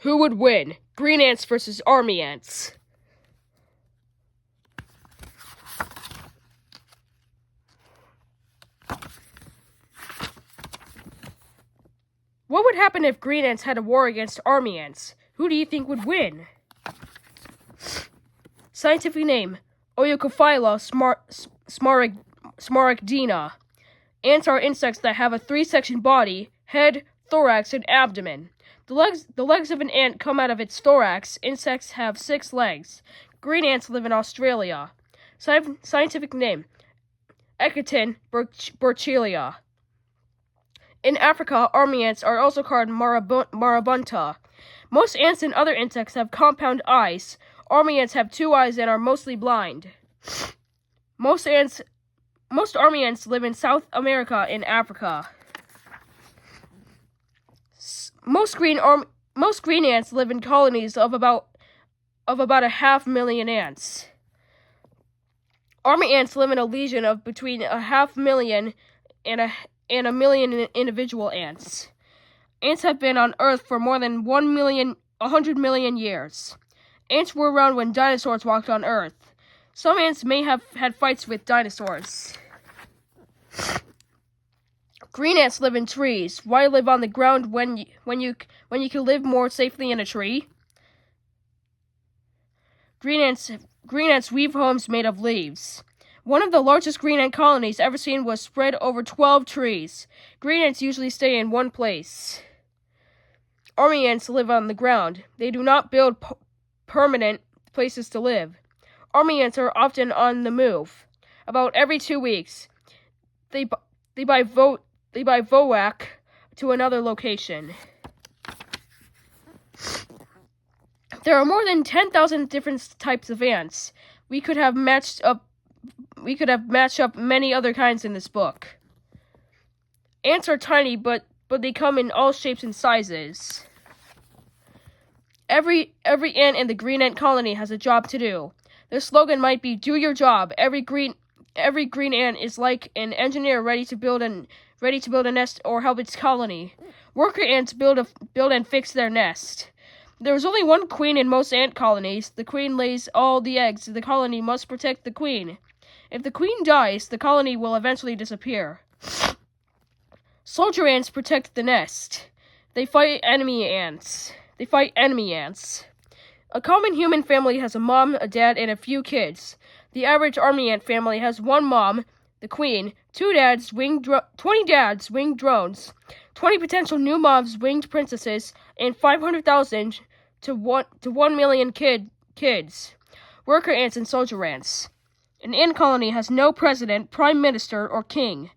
Who would win? Green ants versus army ants. What would happen if green ants had a war against army ants? Who do you think would win? Scientific name: Oyukophylla smaragdina. Ants are insects that have a 3-section body: head, thorax, and abdomen. The legs of an ant come out of its thorax. Insects have 6 legs. Green ants live in Australia. Scientific name: Echitin burchellea. In Africa, army ants are also called marabunta. Most ants and other insects have compound eyes. Army ants have 2 eyes and are mostly blind. Most army ants live in South America and Africa. Most green ants live in colonies of about 500,000 ants. Army ants live in a legion of between 500,000 and a million individual ants. Ants have been on Earth for more than 100 million years. Ants were around when dinosaurs walked on Earth. Some ants may have had fights with dinosaurs. Green ants live in trees. Why live on the ground when you can live more safely in a tree? Green ants weave homes made of leaves. One of the largest green ant colonies ever seen was spread over 12 trees. Green ants usually stay in one place. Army ants live on the ground. They do not build permanent places to live. Army ants are often on the move. About every 2 weeks, they buy VOAC to another location. There are more than 10,000 different types of ants. We could have matched up many other kinds in this book. Ants are tiny, but they come in all shapes and sizes. Every ant in the green ant colony has a job to do. Their slogan might be "Do your job." Every green ant is like an engineer ready to build a nest or help its colony. Worker ants build and fix their nest. There is only one queen in most ant colonies. The queen lays all the eggs. The colony must protect the queen. If the queen dies, the colony will eventually disappear. Soldier ants protect the nest. They fight enemy ants. A common human family has a mom, a dad, and a few kids. The average army ant family has 1 mom, the queen, 20 dads, winged drones, 20 potential new moms, winged princesses, and 500,000 to 1 million kids. Worker ants and soldier ants. An ant colony has no president, prime minister, or king,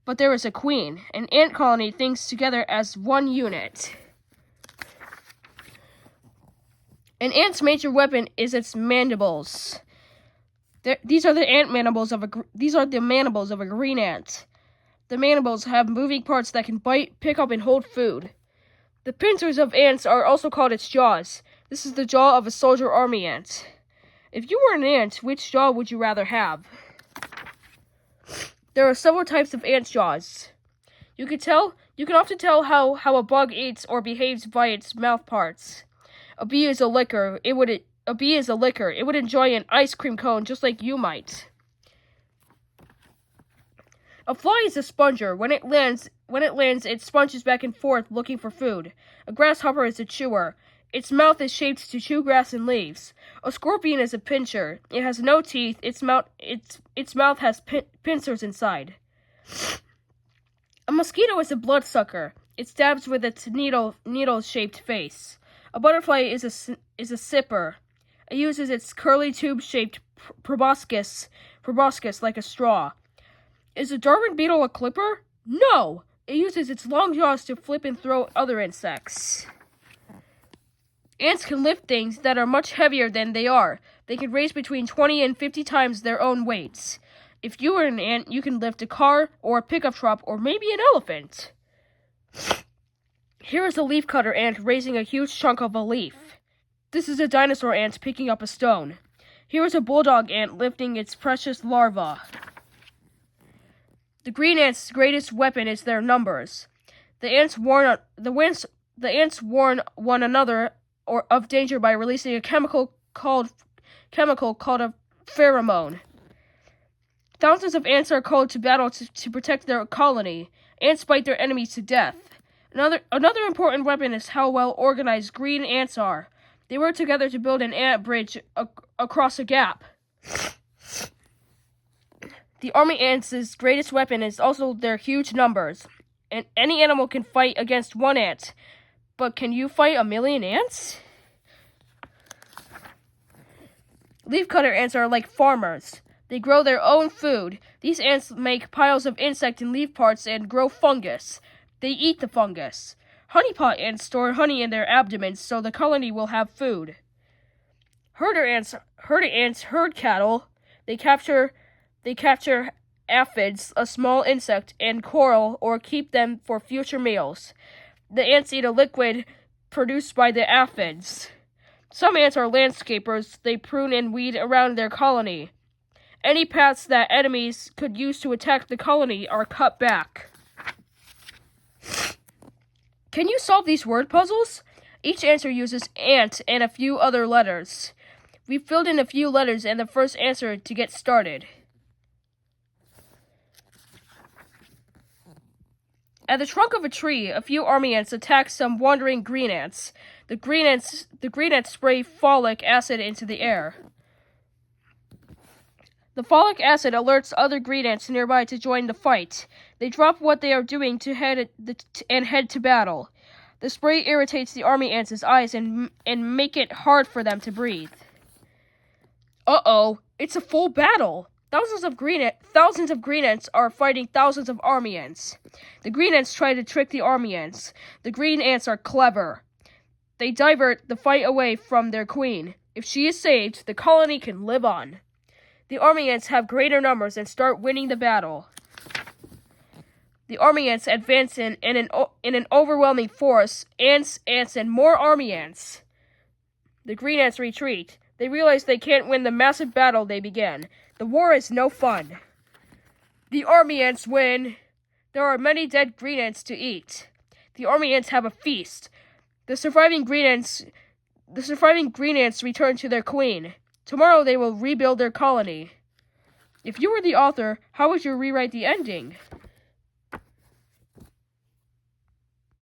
but there is a queen. An ant colony thinks together as one unit. An ant's major weapon is its mandibles. These are the mandibles of a green ant. The mandibles have moving parts that can bite, pick up, and hold food. The pincers of ants are also called its jaws. This is the jaw of a soldier army ant. If you were an ant, which jaw would you rather have? There are several types of ant jaws. You can often tell how a bug eats or behaves by its mouth parts. A bee is a licker. It would enjoy an ice cream cone just like you might. A fly is a sponger. When it lands, it sponges back and forth looking for food. A grasshopper is a chewer. Its mouth is shaped to chew grass and leaves. A scorpion is a pincher. It has no teeth. Its mouth has pincers inside. A mosquito is a bloodsucker. It stabs with its needle-shaped face. A butterfly is a sipper. It uses its curly tube-shaped proboscis like a straw. Is a Darwin beetle a clipper? No! It uses its long jaws to flip and throw other insects. Ants can lift things that are much heavier than they are. They can raise between 20 and 50 times their own weights. If you were an ant, you can lift a car or a pickup truck or maybe an elephant. Here is a leafcutter ant raising a huge chunk of a leaf. This is a dinosaur ant picking up a stone. Here is a bulldog ant lifting its precious larva. The green ant's greatest weapon is their numbers. The ants the ants warn one another of danger by releasing a chemical called a pheromone. Thousands of ants are called to battle to protect their colony. Ants bite their enemies to death. Another important weapon is how well organized green ants are. They work together to build an ant bridge across a gap. The army ants' greatest weapon is also their huge numbers. And any animal can fight against one ant. But can you fight 1,000,000 ants? Leafcutter ants are like farmers. They grow their own food. These ants make piles of insect and leaf parts and grow fungus. They eat the fungus. Honeypot ants store honey in their abdomens so the colony will have food. Herder ants herd cattle. They capture aphids, a small insect, and coral or keep them for future meals. The ants eat a liquid produced by the aphids. Some ants are landscapers. They prune and weed around their colony. Any paths that enemies could use to attack the colony are cut back. Can you solve these word puzzles? Each answer uses ant and a few other letters. We filled in a few letters and the first answer to get started. At the trunk of a tree, a few army ants attack some wandering green ants. The green ants spray folic acid into the air. The folic acid alerts other green ants nearby to join the fight. They drop what they are doing and head to battle. The spray irritates the army ants' eyes and make it hard for them to breathe. Uh-oh, it's a full battle. Thousands of green ants are fighting thousands of army ants. The green ants try to trick the army ants. The green ants are clever. They divert the fight away from their queen. If she is saved, the colony can live on. The army ants have greater numbers and start winning the battle. The army ants advance in an overwhelming force. Ants, and more army ants. The green ants retreat. They realize they can't win the massive battle they began. The war is no fun. The army ants win. There are many dead green ants to eat. The army ants have a feast. The surviving green ants return to their queen. Tomorrow they will rebuild their colony. If you were the author, how would you rewrite the ending?